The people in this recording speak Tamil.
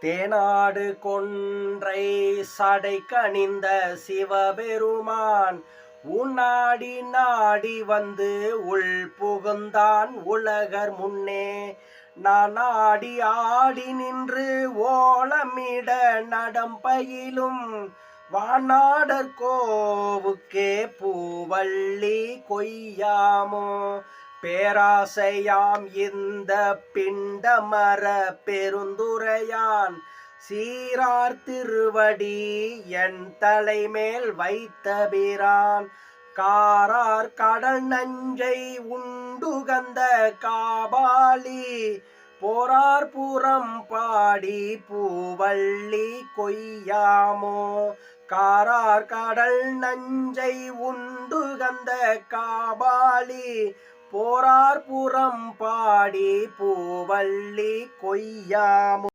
தேனாடு கொன்றை சடை கணிந்த சிவபெருமான் உன்னாடி நாடி வந்து உள் புகுந்தான் உலகர் முன்னே. நான் ஆடி ஆடி நின்று ஓலமிட நடம்பயிலும் வானாடர் கோவுக்கே பூவள்ளி கொய்யாமோ. பேராசையாம் இந்த பிண்டமர பெருந்துரையான் சீரார் திருவடி என் தலைமேல் வைத்தபிரான். காரார் கடல் நஞ்சை உண்டுகந்த காபாலி போரார் புறம் பாடி பூவள்ளி கொய்யாமோ. காரார் கடல் நஞ்சை உண்டுகந்த காபாலி போரார் புறம் பாடி பூவள்ளி கொய்யாமோ.